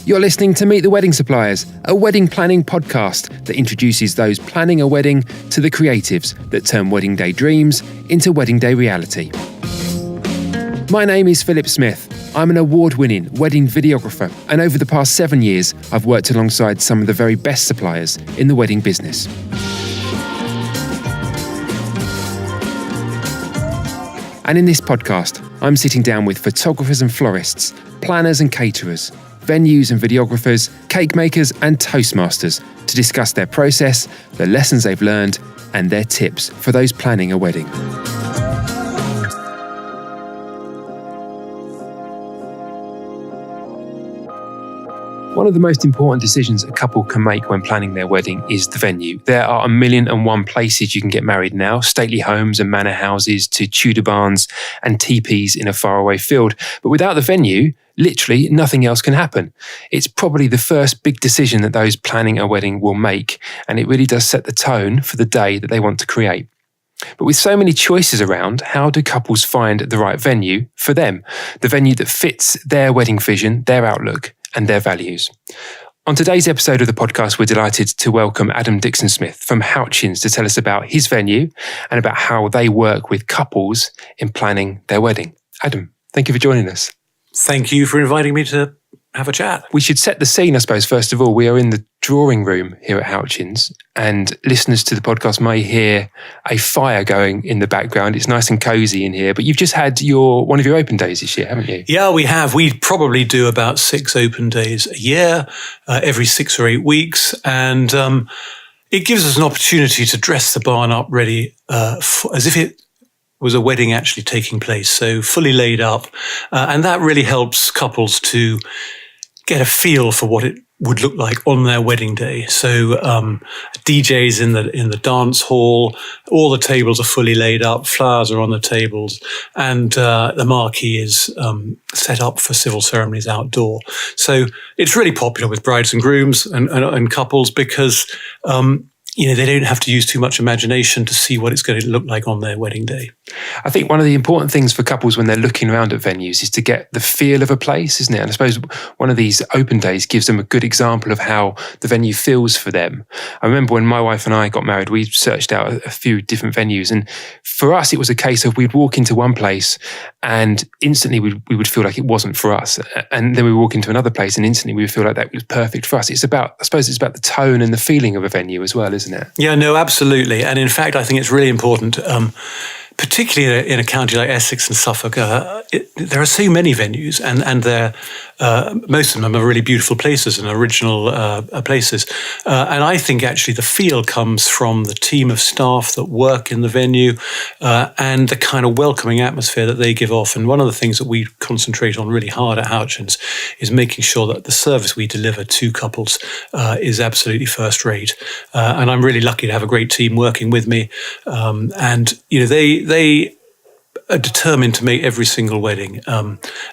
You're listening to Meet the Wedding Suppliers, a wedding planning podcast that introduces those planning a wedding to the creatives that turn wedding day dreams into wedding day reality. My name is Philip Smith. I'm an award-winning wedding videographer, and over the past 7 years, I've worked alongside some of the very best suppliers in the wedding business. And in this podcast, I'm sitting down with photographers and florists, planners and caterers, venues and videographers, cake makers and toastmasters to discuss their process, the lessons they've learned, and their tips for those planning a wedding. One of the most important decisions a couple can make when planning their wedding is the venue. There are 1,000,001 places you can get married now, stately homes and manor houses to Tudor barns and teepees in a faraway field. But without the venue, literally nothing else can happen. It's probably the first big decision that those planning a wedding will make, and it really does set the tone for the day that they want to create. But with so many choices around, how do couples find the right venue for them? The venue that fits their wedding vision, their outlook, and their values. On today's episode of the podcast, we're delighted to welcome Adam Dixon-Smith from Houchins to tell us about his venue and about how they work with couples in planning their wedding. Adam, thank you for joining us. Thank you for inviting me to have a chat. We should set the scene, I suppose, first of all. We are in the drawing room here at Houchins, and listeners to the podcast may hear a fire going in the background. It's nice and cosy in here, but you've just had one of your open days this year, haven't you? Yeah, we have. We probably do about 6 open days a year, every 6 or 8 weeks, and it gives us an opportunity to dress the barn up ready as if it was a wedding actually taking place, so fully laid up, and that really helps couples to get a feel for what it would look like on their wedding day. So DJs in the dance hall, all the tables are fully laid up, flowers are on the tables, and the marquee is set up for civil ceremonies outdoor. So it's really popular with brides and grooms and couples because they don't have to use too much imagination to see what it's going to look like on their wedding day. I think one of the important things for couples when they're looking around at venues is to get the feel of a place, isn't it? And I suppose one of these open days gives them a good example of how the venue feels for them. I remember when my wife and I got married, we searched out a few different venues. And for us, it was a case of we'd walk into one place and instantly we would feel like it wasn't for us. And then we walk into another place and instantly we would feel like that was perfect for us. I suppose it's about the tone and the feeling of a venue as well, isn't it? Yeah, no, absolutely. And in fact, I think it's really important, particularly in a county like Essex and Suffolk, there are so many venues, and they're most of them are really beautiful places and original places. And I think actually the feel comes from the team of staff that work in the venue and the kind of welcoming atmosphere that they give off. And one of the things that we concentrate on really hard at Houchins is making sure that the service we deliver to couples is absolutely first rate. And I'm really lucky to have a great team working with me. And they are determined to make every single wedding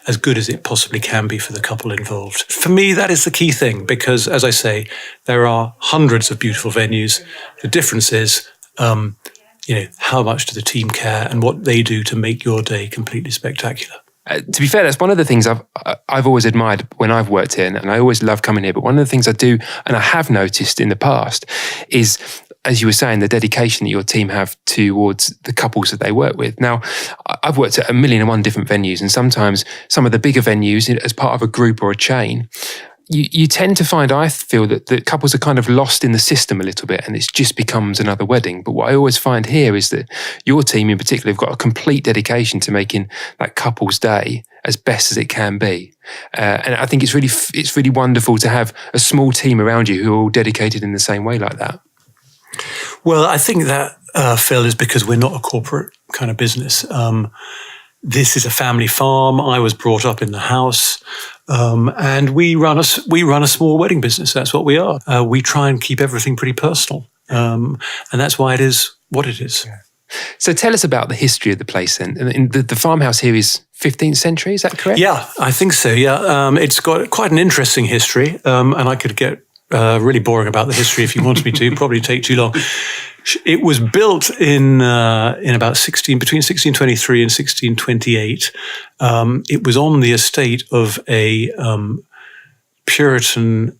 as good as it possibly can be for the couple involved. For me, that is the key thing because, as I say, there are hundreds of beautiful venues. The difference is, how much do the team care and what they do to make your day completely spectacular. To be fair, that's one of the things I've always admired when I've worked here, and I always love coming here. But one of the things I do, and I have noticed in the past, is, as you were saying, the dedication that your team have towards the couples that they work with. Now, I've worked at 1,000,001 different venues, and sometimes some of the bigger venues, as part of a group or a chain, you tend to find, I feel, that the couples are kind of lost in the system a little bit and it just becomes another wedding. But what I always find here is that your team in particular have got a complete dedication to making that couple's day as best as it can be. And I think it's really wonderful to have a small team around you who are all dedicated in the same way like that. Well, I think that, Phil, is because we're not a corporate kind of business. This is a family farm. I was brought up in the house, and we run a small wedding business. That's what we are. We try and keep everything pretty personal, and that's why it is what it is. Yeah. So tell us about the history of the place then. The farmhouse here is 15th century, is that correct? Yeah, I think so, yeah. It's got quite an interesting history, and I could get really boring about the history if you wanted me to, probably take too long. It was built in about between 1623 and 1628. It was on the estate of a Puritan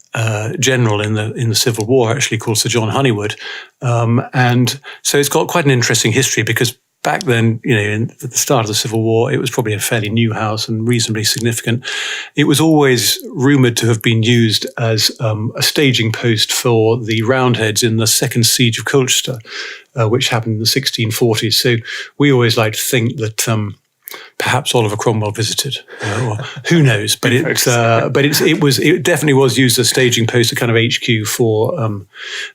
general in the Civil War, actually called Sir John Honeywood, and so it's got quite an interesting history because back then, at the start of the Civil War, it was probably a fairly new house and reasonably significant. It was always rumoured to have been used as a staging post for the Roundheads in the Second Siege of Colchester, which happened in the 1640s. So we always like to think that perhaps Oliver Cromwell visited, or who knows? But it definitely was used as a staging post, a kind of HQ for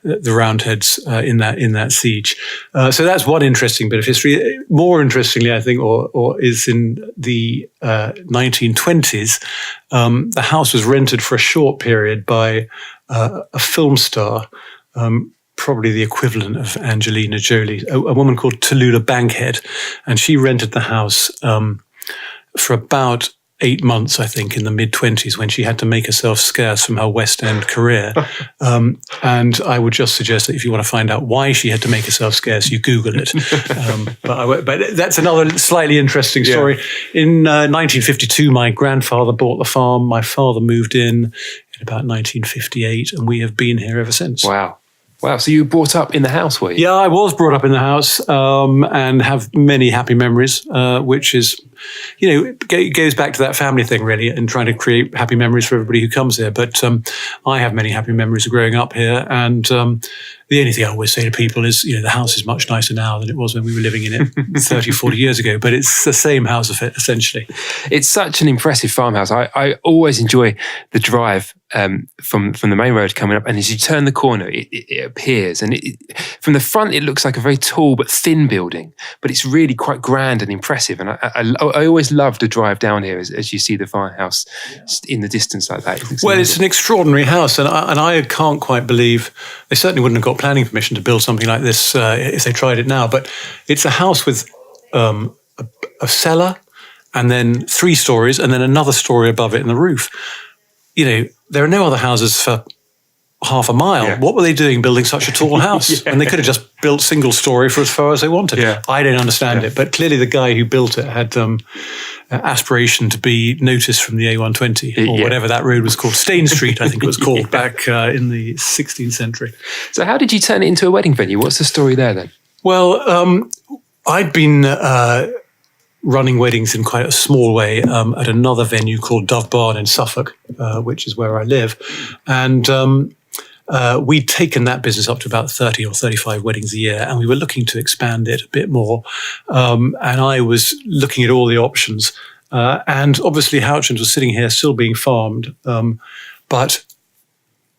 the Roundheads in that siege. So that's one interesting bit of history. More interestingly, I think, or is in the 1920s, the house was rented for a short period by a film star. Probably the equivalent of Angelina Jolie, a woman called Tallulah Bankhead. And she rented the house for about 8 months, I think, in the mid-20s when she had to make herself scarce from her West End career. And I would just suggest that if you want to find out why she had to make herself scarce, you Google it. But that's another slightly interesting story. Yeah. In 1952, my grandfather bought the farm. My father moved in about 1958, and we have been here ever since. Wow, so you were brought up in the house, were you? Yeah, I was brought up in the house and have many happy memories, which is, it goes back to that family thing, really, and trying to create happy memories for everybody who comes here. But I have many happy memories of growing up here. And the only thing I always say to people is, the house is much nicer now than it was when we were living in it 30, 40 years ago. But it's the same house, essentially. It's such an impressive farmhouse. I always enjoy the drive from the main road coming up, and as you turn the corner, it appears, and from the front it looks like a very tall but thin building, but it's really quite grand and impressive. And I always love to drive down here as you see the farmhouse in the distance like that. It's an extraordinary house, and I can't quite believe they certainly wouldn't have got planning permission to build something like this if they tried it now. But it's a house with a cellar, and then 3 stories, and then another story above it in the roof. There are no other houses for half a mile. Yeah. What were they doing building such a tall house? And they could have just built single story for as far as they wanted. Yeah. I don't understand it. But clearly the guy who built it had aspiration to be noticed from the A120 or whatever that road was called. Stain Street, I think it was called back in the 16th century. So how did you turn it into a wedding venue? What's the story there then? Well, I'd been running weddings in quite a small way at another venue called Dove Barn in Suffolk, which is where I live. And we'd taken that business up to about 30 or 35 weddings a year, and we were looking to expand it a bit more. And I was looking at all the options. And obviously Houchins was sitting here still being farmed. But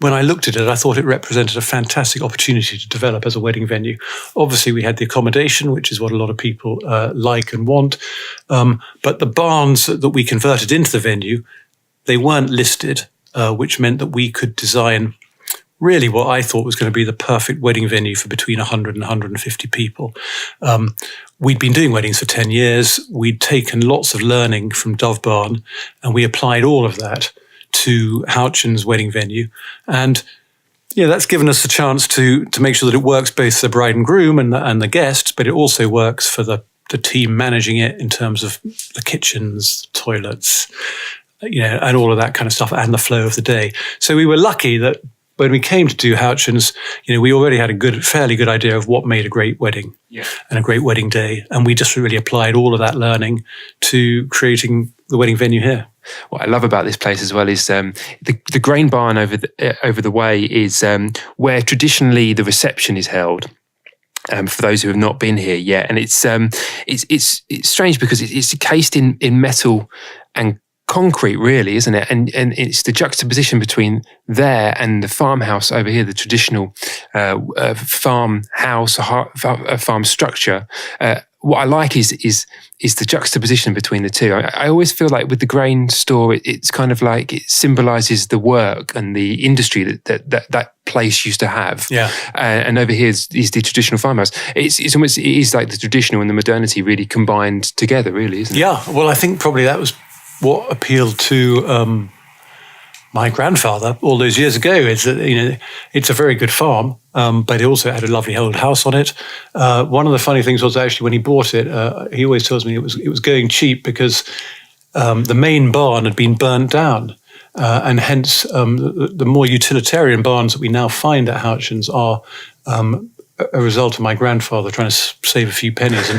when I looked at it, I thought it represented a fantastic opportunity to develop as a wedding venue. Obviously, we had the accommodation, which is what a lot of people like and want. But the barns that we converted into the venue, they weren't listed, which meant that we could design really what I thought was going to be the perfect wedding venue for between 100 and 150 people. We'd been doing weddings for 10 years. We'd taken lots of learning from Dove Barn, and we applied all of that to Houchins Wedding Venue. And that's given us a chance to make sure that it works both for the bride and groom and the guests, but it also works for the team managing it in terms of the kitchens, toilets, and all of that kind of stuff, and the flow of the day. So we were lucky that when we came to do Houchins, we already had a fairly good idea of what made a great wedding and a great wedding day. And we just really applied all of that learning to creating the wedding venue here. What I love about this place as well is the grain barn over the way is where traditionally the reception is held. For those who have not been here yet, and it's strange because it's encased in metal and concrete, really, isn't it? And it's the juxtaposition between there and the farmhouse over here, the traditional farmhouse, a farm structure. What I like is the juxtaposition between the two. I always feel like with the grain store, it's kind of like it symbolises the work and the industry that place used to have. Yeah. And over here is the traditional farmhouse. It's almost, it is like the traditional and the modernity really combined together, really, isn't it? Yeah. Well, I think probably that was what appealed to my grandfather all those years ago, is that it's a very good farm, but it also had a lovely old house on it. One of the funny things was actually when he bought it, he always tells me it was going cheap because the main barn had been burnt down, and hence the more utilitarian barns that we now find at Houchins are a result of my grandfather trying to save a few pennies.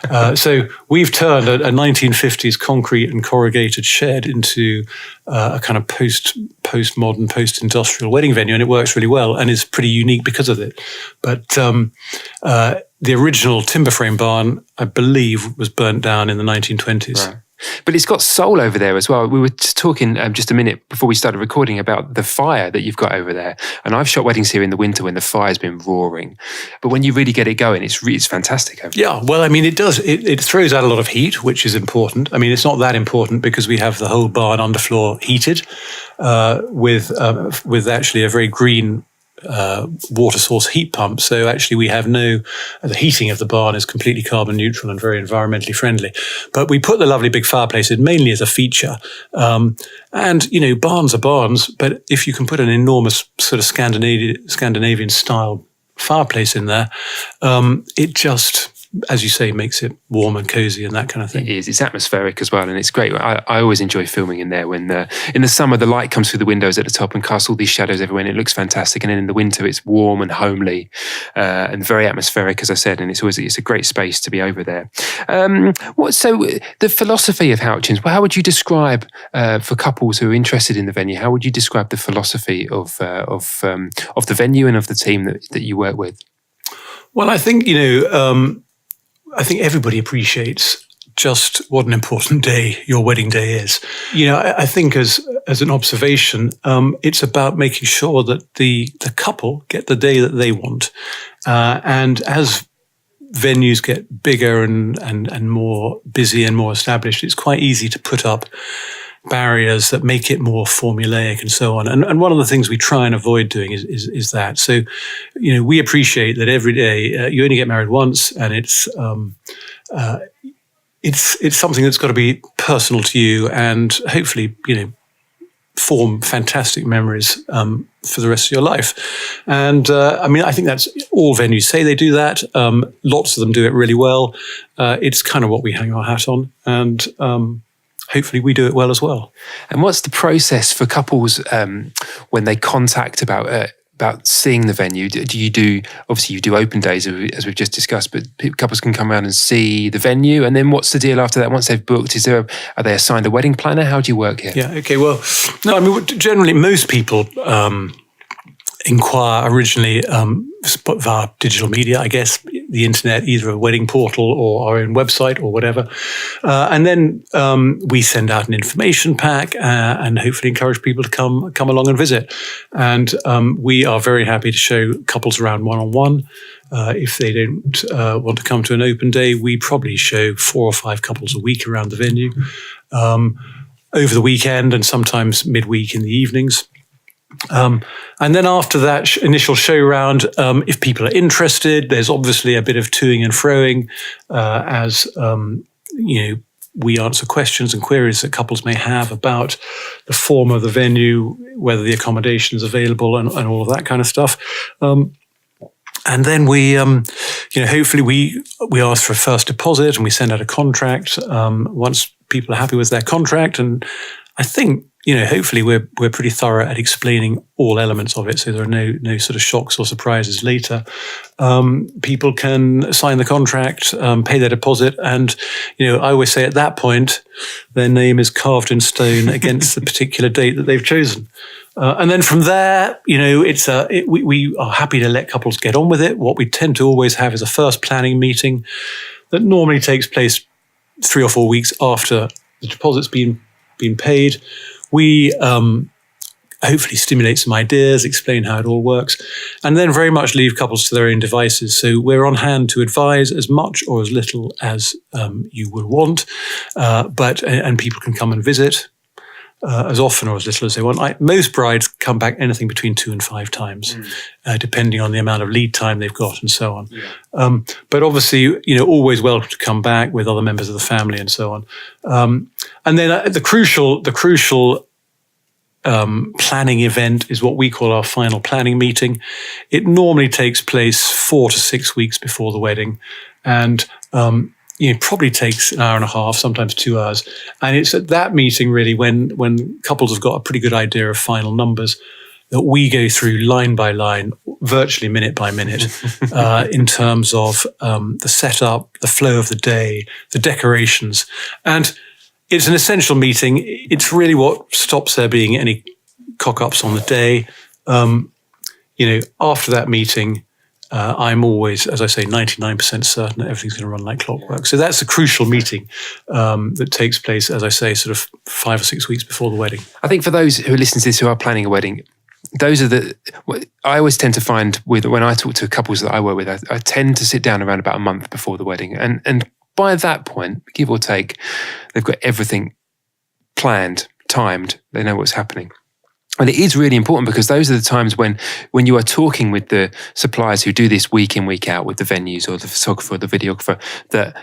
And so we've turned a 1950s concrete and corrugated shed into a kind of post-modern, post-industrial wedding venue, and it works really well and is pretty unique because of it. But the original timber frame barn, I believe, was burnt down in the 1920s. Right. But it's got soul over there as well. We were just talking just a minute before we started recording about the fire that you've got over there. And I've shot weddings here in the winter when the fire's been roaring. But when you really get it going, it's fantastic. Yeah, well, I mean, it does. It throws out a lot of heat, which is important. I mean, it's not that important because we have the whole barn underfloor heated with actually a very green water source heat pump. So actually we have the heating of the barn is completely carbon neutral and very environmentally friendly. But we put the lovely big fireplace in mainly as a feature. And, barns are barns, but if you can put an enormous sort of Scandinavian style fireplace in there, it just, as you say, makes it warm and cozy and that kind of thing. It is. It's atmospheric as well, and it's great. I always enjoy filming in there when in the summer the light comes through the windows at the top and casts all these shadows everywhere, and it looks fantastic. And then in the winter it's warm and homely and very atmospheric, as I said. And it's a great space to be over there. So the philosophy of Houchins? How would you describe for couples who are interested in the venue? How would you describe the philosophy of the venue and of the team that you work with? Well, I think I think everybody appreciates just what an important day your wedding day is. I think as an observation, it's about making sure that the couple get the day that they want. And as venues get bigger and more busy and more established, it's quite easy to put up barriers that make it more formulaic and so on. And one of the things we try and avoid doing is that. So, we appreciate that every day you only get married once, and it's something that's got to be personal to you, and hopefully, form fantastic memories for the rest of your life. And I think that's all venues say they do that. Lots of them do it really well. It's kind of what we hang our hat on, and hopefully we do it well as well. And what's the process for couples when they contact about seeing the venue? You do open days as we've just discussed, but couples can come around and see the venue. And then what's the deal after that? Once they've booked, are they assigned a wedding planner? How do you work here? Yeah. Okay. Well, no. Generally most people inquire originally via digital media, I guess, the internet, either a wedding portal or our own website or whatever. And then we send out an information pack and hopefully encourage people to come along and visit. And we are very happy to show couples around one-on-one. If they don't want to come to an open day, we probably show 4 or 5 couples a week around the venue over the weekend and sometimes midweek in the evenings. And then after that initial show round, if people are interested, there's obviously a bit of toing and froing as we answer questions and queries that couples may have about the form of the venue, whether the accommodation is available, and all of that kind of stuff. And then we, hopefully we ask for a first deposit and we send out a contract once people are happy with their contract. And I think, hopefully we're pretty thorough at explaining all elements of it, so there are no sort of shocks or surprises later. People can sign the contract, pay their deposit, and I always say at that point their name is carved in stone against the particular date that they've chosen. And then from there, we are happy to let couples get on with it. What we tend to always have is a first planning meeting that normally takes place 3 or 4 weeks after the deposit's been paid. We hopefully stimulate some ideas, explain how it all works, and then very much leave couples to their own devices. So we're on hand to advise as much or as little as you would want, and people can come and visit as often or as little as they want. Most brides come back anything between 2 and 5 times, depending on the amount of lead time they've got and so on. Yeah. But obviously, always welcome to come back with other members of the family and so on. And then the crucial planning event is what we call our final planning meeting. It normally takes place 4 to 6 weeks before the wedding. And probably takes an hour and a half, sometimes 2 hours. And it's at that meeting really when couples have got a pretty good idea of final numbers that we go through line by line, virtually minute by minute, in terms of the setup, the flow of the day, the decorations. And it's an essential meeting. It's really what stops there being any cock-ups on the day. After that meeting, I'm always, as I say, 99% certain that everything's going to run like clockwork. So that's a crucial meeting that takes place, as I say, sort of 5 or 6 weeks before the wedding. I think for those who listen to this who are planning a wedding, those are I always tend to find when I talk to couples that I work with, I tend to sit down around about a month before the wedding. And by that point, give or take, they've got everything planned, timed, they know what's happening. And it is really important because those are the times when you are talking with the suppliers who do this week in, week out with the venues or the photographer or the videographer, that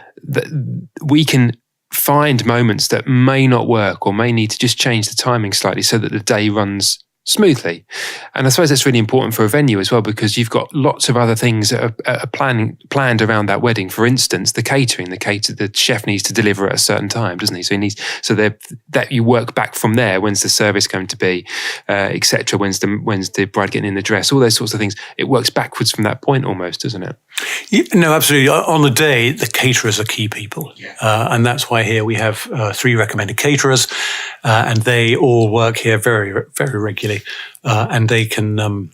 we can find moments that may not work or may need to just change the timing slightly so that the day runs smoothly. And I suppose that's really important for a venue as well, because you've got lots of other things that are planned around that wedding. For instance, the catering. The chef needs to deliver at a certain time, doesn't he? So that you work back from there. When's the service going to be, etc. When's the bride getting in the dress? All those sorts of things. It works backwards from that point almost, doesn't it? Yeah, no, absolutely. On the day, the caterers are key people. Yeah. And that's why here we have 3 recommended caterers, and they all work here very, very regularly. And they can,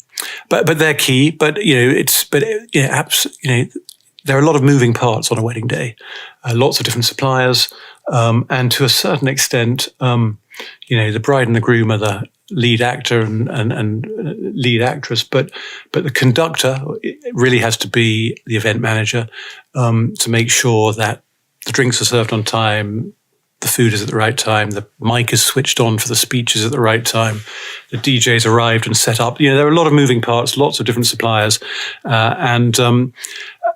but they're key. But there are a lot of moving parts on a wedding day. Lots of different suppliers, and to a certain extent, the bride and the groom are the lead actor and lead actress, but the conductor really has to be the event manager to make sure that the drinks are served on time, the food is at the right time, the mic is switched on for the speeches at the right time, the DJ's arrived and set up. There are a lot of moving parts, lots of different suppliers, and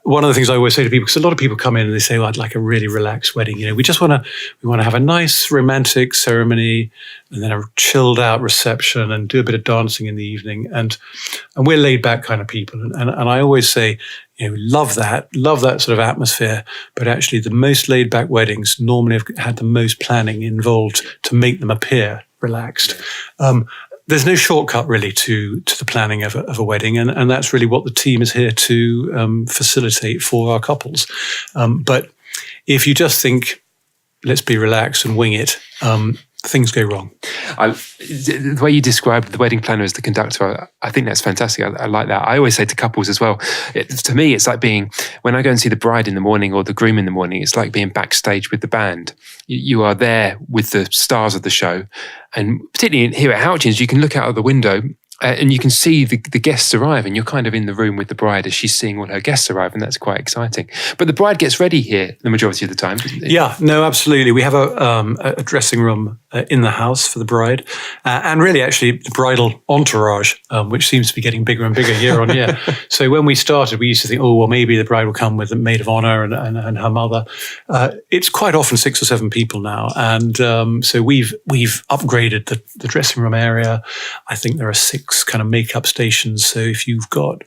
one of the things I always say to people, because a lot of people come in and they say, I'd like a really relaxed wedding. We just want to have a nice romantic ceremony and then a chilled out reception and do a bit of dancing in the evening. And we're laid back kind of people. And I always say, love that sort of atmosphere. But actually the most laid back weddings normally have had the most planning involved to make them appear relaxed. There's no shortcut really to the planning of a wedding, and that's really what the team is here to facilitate for our couples. But if you just think, let's be relaxed and wing it, things go wrong. The way you described the wedding planner as the conductor, I think that's fantastic. I like that. I always say to couples as well, to me, it's like when I go and see the bride in the morning or the groom in the morning, it's like being backstage with the band. You are there with the stars of the show. And particularly here at Houchins, you can look out of the window and you can see the guests arrive, and you're kind of in the room with the bride as she's seeing all her guests arrive, and that's quite exciting. But the bride gets ready here the majority of the time, doesn't it? Yeah, no, absolutely. We have a dressing room in the house for the bride, and really actually the bridal entourage, which seems to be getting bigger and bigger year on year. So when we started, we used to think, maybe the bride will come with a maid of honor and her mother. It's quite often 6 or 7 people now, and so we've upgraded the dressing room area. I think there are 6 kind of makeup stations. So if you've got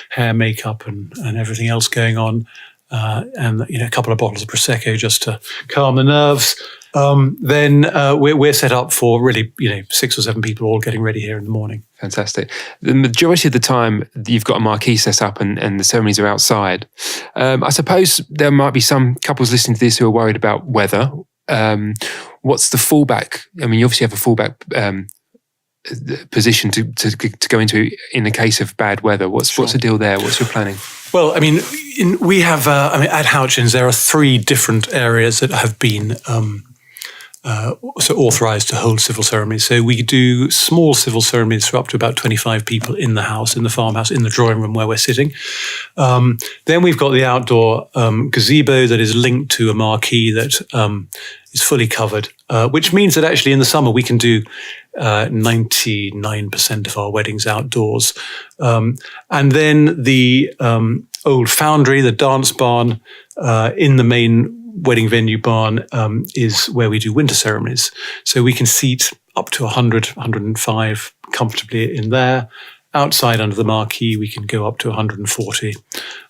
hair, makeup, and everything else going on, and a couple of bottles of Prosecco just to calm the nerves, then we're set up for really 6 or 7 people all getting ready here in the morning. Fantastic. The majority of the time you've got a marquee set up and the ceremonies are outside. I suppose there might be some couples listening to this who are worried about weather. What's the fallback? I mean, you obviously have a fallback position to go into in the case of bad weather. What's the deal there? What's your planning? Well, I mean, we have. At Houchins, there are 3 different areas that have been authorised to hold civil ceremonies. So we do small civil ceremonies for up to about 25 people in the house, in the farmhouse, in the drawing room where we're sitting. Then we've got the outdoor gazebo that is linked to a marquee that is fully covered, which means that actually in the summer we can do 99% of our weddings outdoors. And then the old foundry, the dance barn in the main wedding venue barn is where we do winter ceremonies. So we can seat up to 100, 105 comfortably in there. outside under the marquee, we can go up to 140.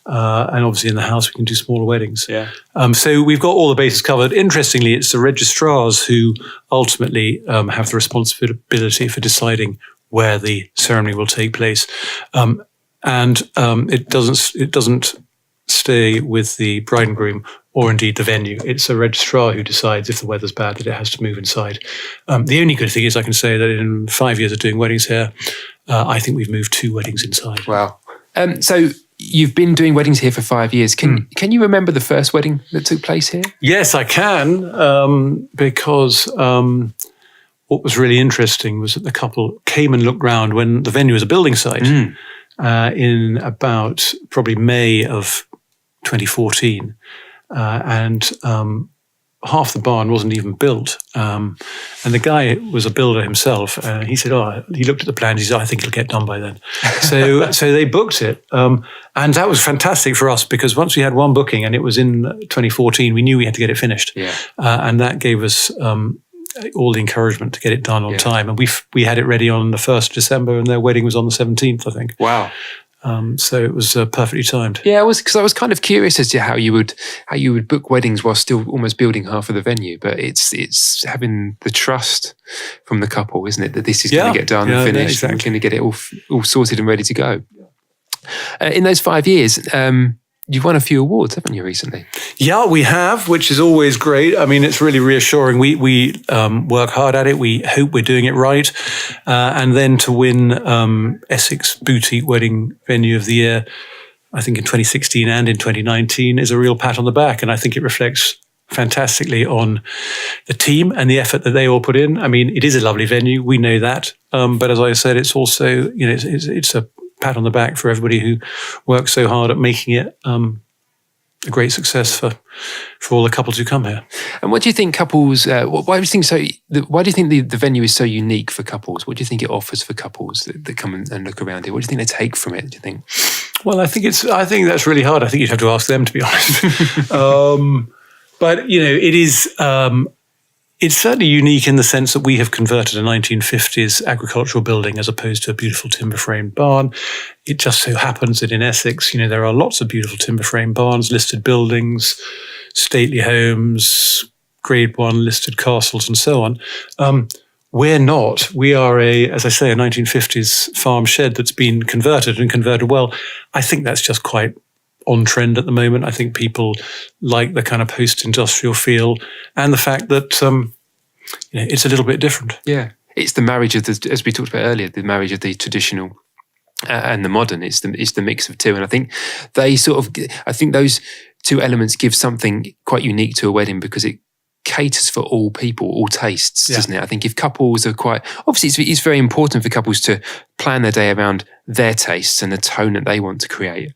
And obviously in the house, we can do smaller weddings. Yeah. So we've got all the bases covered. Interestingly, it's the registrars who ultimately have the responsibility for deciding where the ceremony will take place. It doesn't stay with the bride and groom or indeed the venue. It's a registrar who decides if the weather's bad that it has to move inside. The only good thing is I can say that in 5 years of doing weddings here, I think we've moved 2 weddings inside. Wow. So you've been doing weddings here for 5 years. Can you remember the first wedding that took place here? Yes, I can, because what was really interesting was that the couple came and looked round when the venue was a building site in about probably May of 2014. And half the barn wasn't even built. And the guy was a builder himself. He said, he looked at the plans. He said, I think it'll get done by then. So they booked it. And that was fantastic for us because once we had one booking and it was in 2014, we knew we had to get it finished. Yeah. And that gave us all the encouragement to get it done on time. And we had it ready on the 1st of December and their wedding was on the 17th, I think. Wow. So it was perfectly timed. Yeah, because I was kind of curious as to how you would book weddings while still almost building half of the venue. But it's having the trust from the couple, isn't it, that this is going to get done and finished, and we're going to get it all sorted and ready to go. In those 5 years, you've won a few awards, haven't you, recently? Yeah, we have, which is always great. I mean, it's really reassuring. We work hard at it. We hope we're doing it right. And then to win Essex Boutique Wedding Venue of the Year, I think in 2016 and in 2019, is a real pat on the back. And I think it reflects fantastically on the team and the effort that they all put in. I mean, it is a lovely venue. We know that. But as I said, it's also, it's a pat on the back for everybody who worked so hard at making it a great success for all the couples who come here. And what do you think couples? Why do you think the venue is so unique for couples? What do you think it offers for couples that come and look around here? What do you think they take from it? Do you think? Well, I think that's really hard. I think you'd have to ask them, to be honest. But it is. It's certainly unique in the sense that we have converted a 1950s agricultural building as opposed to a beautiful timber-framed barn. It just so happens that in Essex, there are lots of beautiful timber-framed barns, listed buildings, stately homes, Grade 1 listed castles, and so on. We're not. We are as I say, a 1950s farm shed that's been converted and converted well. I think that's just quite on trend at the moment. I think people like the kind of post-industrial feel and the fact that it's a little bit different. Yeah, it's the marriage of as we talked about earlier, the marriage of the traditional and the modern. It's the mix of two, and I think those two elements give something quite unique to a wedding because it caters for all people, all tastes, doesn't it? I think if couples are obviously it's very important for couples to plan their day around their tastes and the tone that they want to create.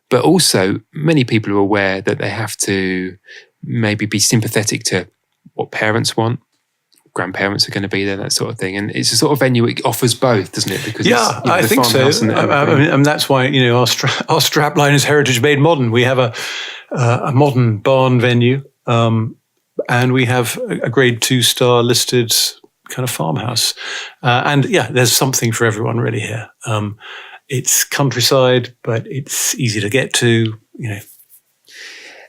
But also, many people are aware that they have to maybe be sympathetic to what parents want. Grandparents are going to be there, that sort of thing. And it's a sort of venue it offers both, doesn't it? Because I think so. And that's why our strapline is Heritage Made Modern. We have a modern barn venue, and we have a Grade 2-star listed kind of farmhouse. And there's something for everyone really here. It's countryside, but it's easy to get to,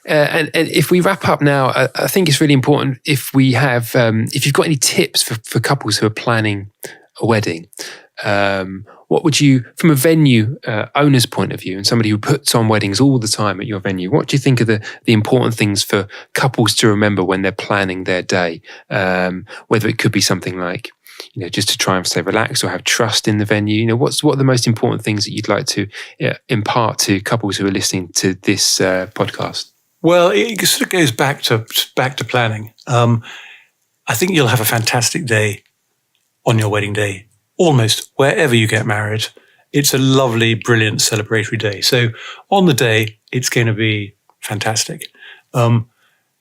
And if we wrap up now, I think it's really important if we have, if you've got any tips for couples who are planning a wedding, what would you, from a venue owner's point of view and somebody who puts on weddings all the time at your venue, what do you think are the important things for couples to remember when they're planning their day? Whether it could be something like, just to try and stay relaxed or have trust in the venue. What are the most important things that you'd like to impart to couples who are listening to this podcast? Well, it sort of goes back to planning. I think you'll have a fantastic day on your wedding day, almost wherever you get married. It's a lovely, brilliant, celebratory day. So on the day, it's going to be fantastic.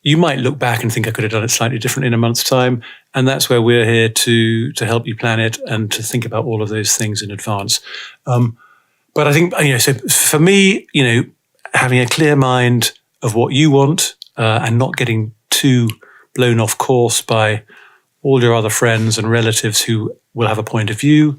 You might look back and think I could have done it slightly different in a month's time. And that's where we're here to help you plan it and to think about all of those things in advance. But I think, so for me, having a clear mind of what you want and not getting too blown off course by all your other friends and relatives who will have a point of view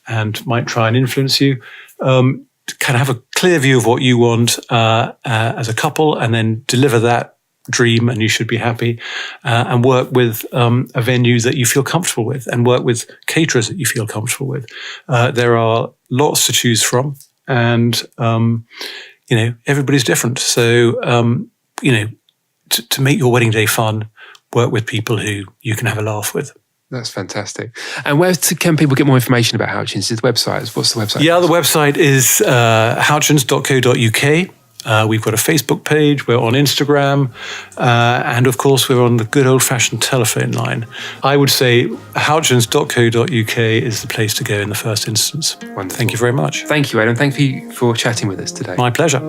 and might try and influence you. Kind of have a clear view of what you want as a couple, and then deliver that dream, and you should be happy. And work with a venue that you feel comfortable with, and work with caterers that you feel comfortable with. There are lots to choose from, and everybody's different. So to make your wedding day fun, work with people who you can have a laugh with. That's fantastic. And where can people get more information about Houchins? The website. What's the website? Yeah, the website is houchins.co.uk. We've got a Facebook page. We're on Instagram. And of course, we're on the good old-fashioned telephone line. I would say houchins.co.uk is the place to go in the first instance. Wonderful. Thank you very much. Thank you, Adam. Thank you for chatting with us today. My pleasure.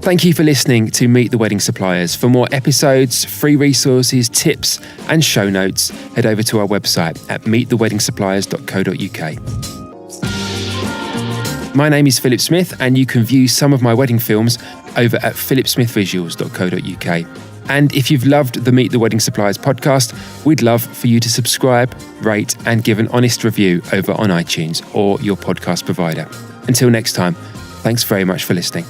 Thank you for listening to Meet the Wedding Suppliers. For more episodes, free resources, tips, and show notes, head over to our website at meettheweddingsuppliers.co.uk. My name is Philip Smith, and you can view some of my wedding films over at philipsmithvisuals.co.uk. And if you've loved the Meet the Wedding Suppliers podcast, we'd love for you to subscribe, rate, and give an honest review over on iTunes or your podcast provider. Until next time, thanks very much for listening.